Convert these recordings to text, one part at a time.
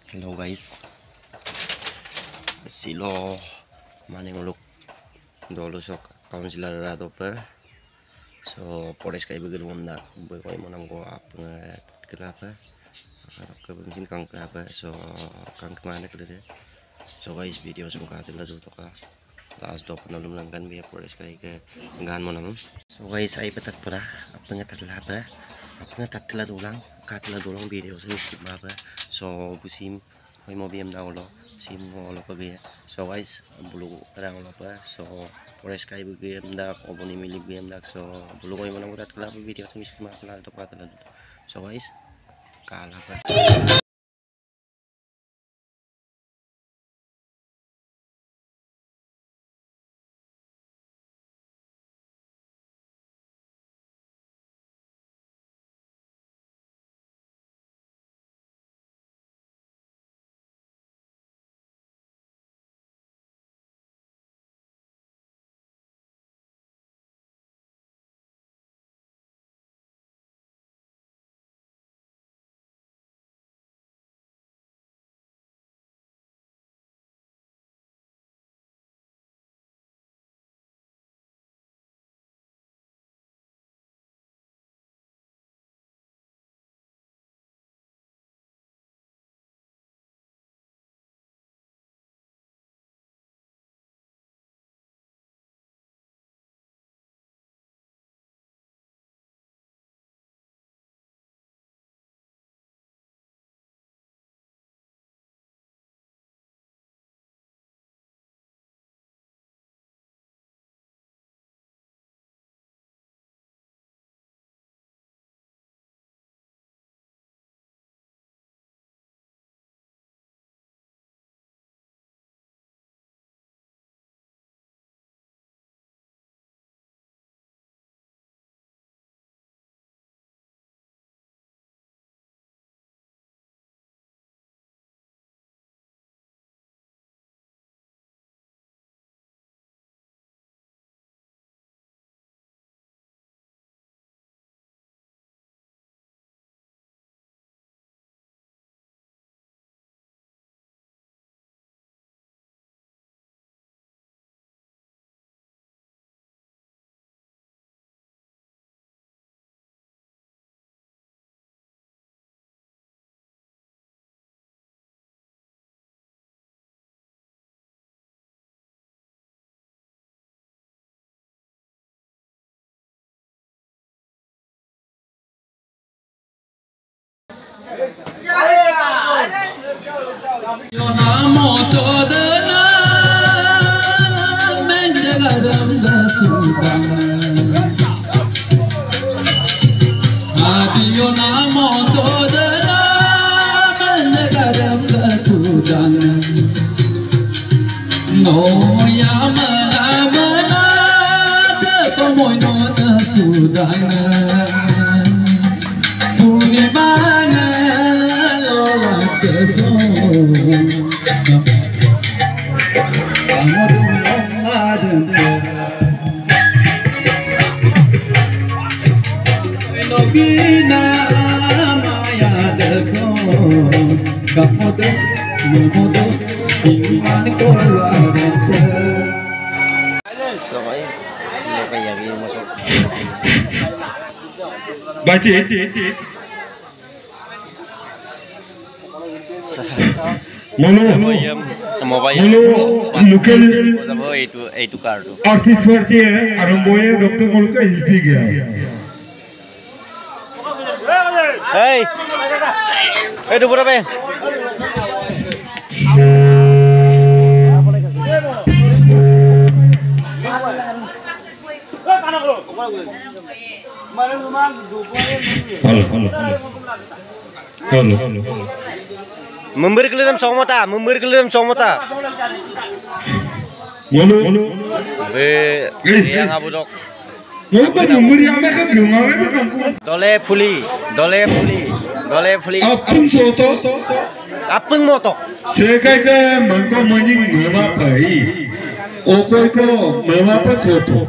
Hello guys, silo maning uluk dolo sok kaunsilar rado per so pores kai beger mumna bekoi monang go apa kenapa ke bensin kang kenapa so kang kemana kedede so guys video sungka tila do toka last do penalum langkan biar pores kai ke engan monang so guys ai petat pura apa ngetat lapa apa ngetat tila dolang katla dolang video so skip apa so busim may mo BM daw lo sim mo lo pagi so guys bulu rang lo pa so pores kai BM dak oboni mili BM dak so bulu ko mo nang utat kala video sa misma kala to patala so guys kala pa Yo namo todana menjagaram dasudam Adiyo namo todana menjagaram dasudam No yama namana tepamoy no dasudam Punimana so guys silo kaya gini masuk baca mobile local itu kartu artist party arambhoye Dr. Molka hilpi gaya hey itu berapa ya halo memberi keliram somota be yang abu dok dole fuli apung moto sekai ke mangko maning mama pai okoi ko mama pa soto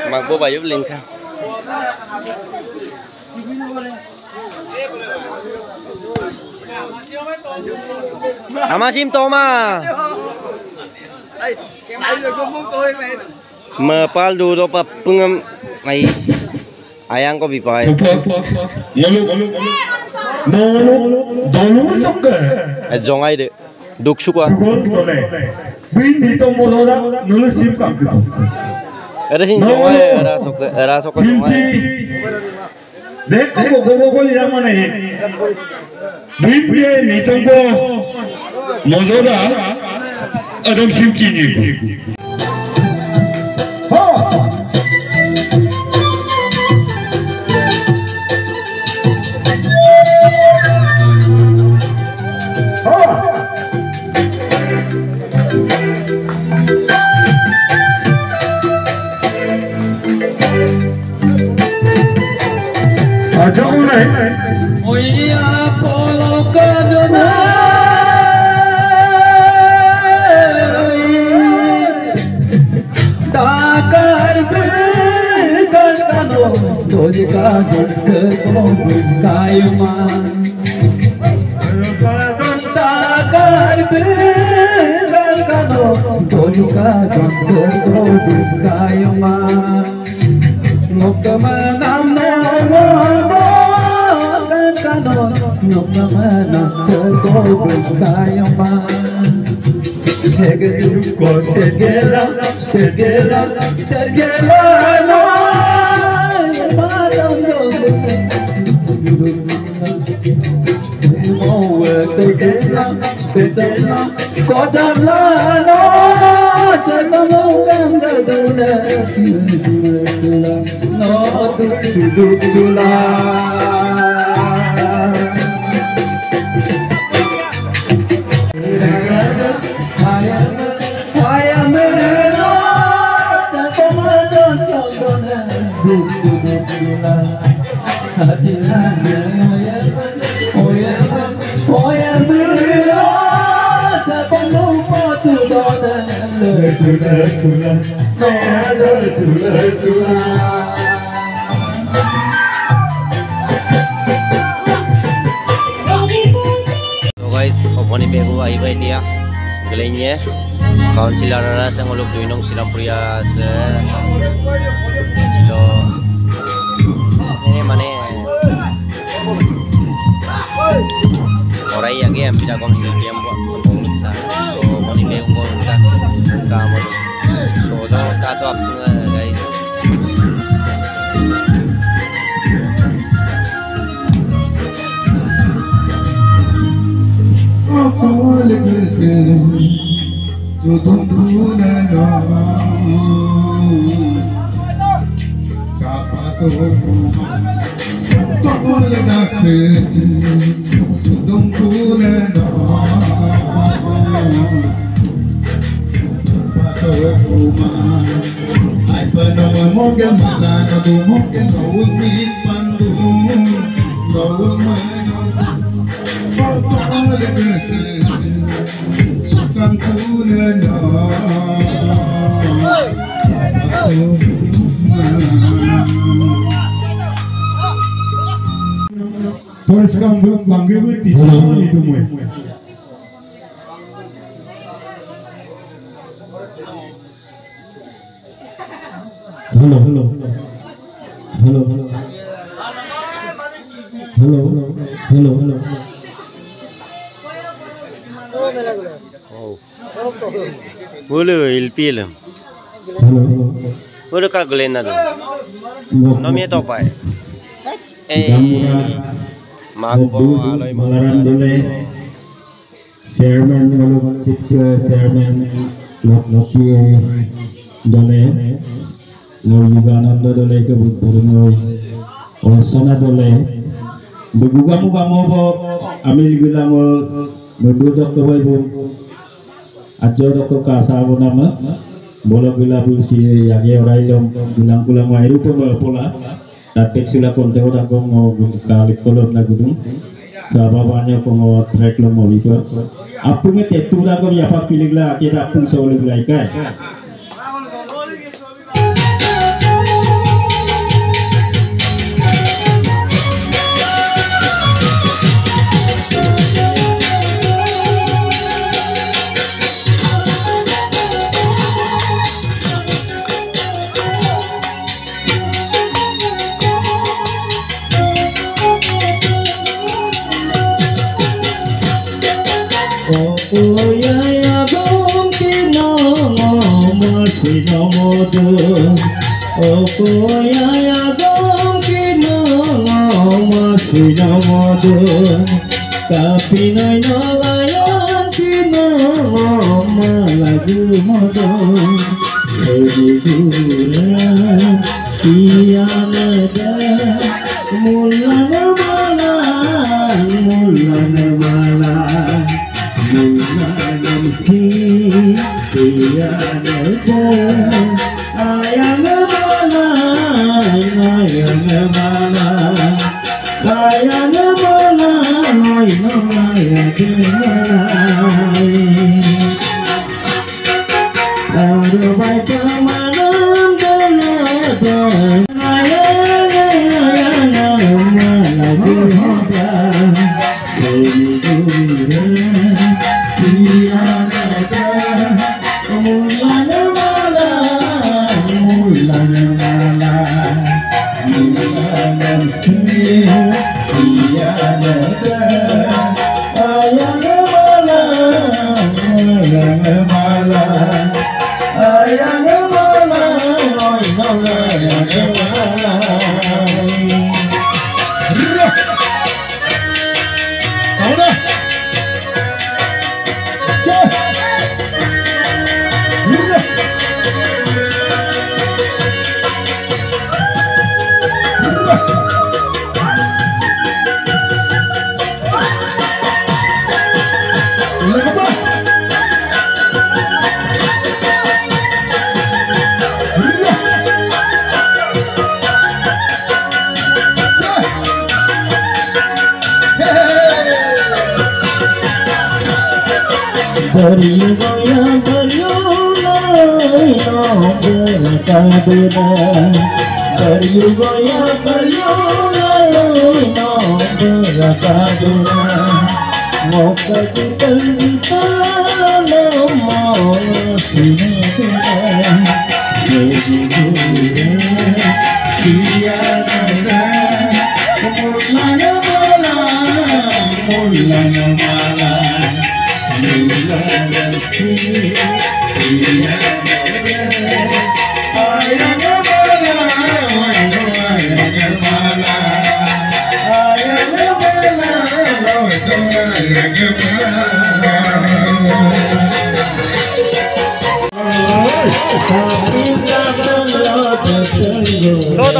magbo bayu lingka Ama sim to mà. Mà pal du do pa pungam ai ayang ko bipai. Dolu sok. Jong ai de. Duk sukwa. Bin di to moda nulu sim kam tu. Ada sing jong ai era sok jong ai. Dekho go liya mane. Bin di ni to go moda adam sim kini. Guys, oponi bego ai bai dia. Gelenya kaunsilar rasa ngolok duinong silang pria se silo ini mana orang yang game tidak kau hidup yang buat ngomong kita so oponi bego ngomong kita kamu so do kato apa guys. Terus kamu bangga betul sama itu mu. Hello. Boleh ilpil. Boleh kal gulena tu. Namanya tu apa? Magbo alay malaran dole. Chairman walau sip chairman loki dole. Yugananda dole ke burung Orsana dole. Begugamu kamu bo amil gula mo berduduk ke ibu. Ajo dok ke kasar nama. Bola gula bulsi yang orang yang gulang wairu tu pola. Tatik sila konte orang kau mau kali kolom na gunung. Sababanya kau mau trek lo mau lihat. Apa ni tetu lah kau apa pilih lah kita pun seolah belaikan. Oyaya gom kino masino modun Oyaya gom kino masino modun Tapi noy nolayan kino malaju modun Sejujuran tiada mulana malam mulana mesti tiada ayang malam sayang malam oi ada baik malam dalam Berigoyang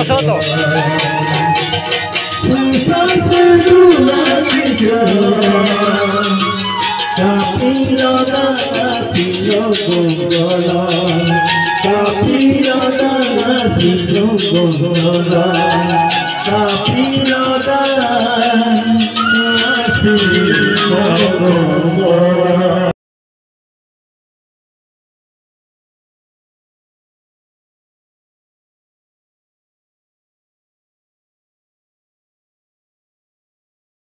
Soto. Tapi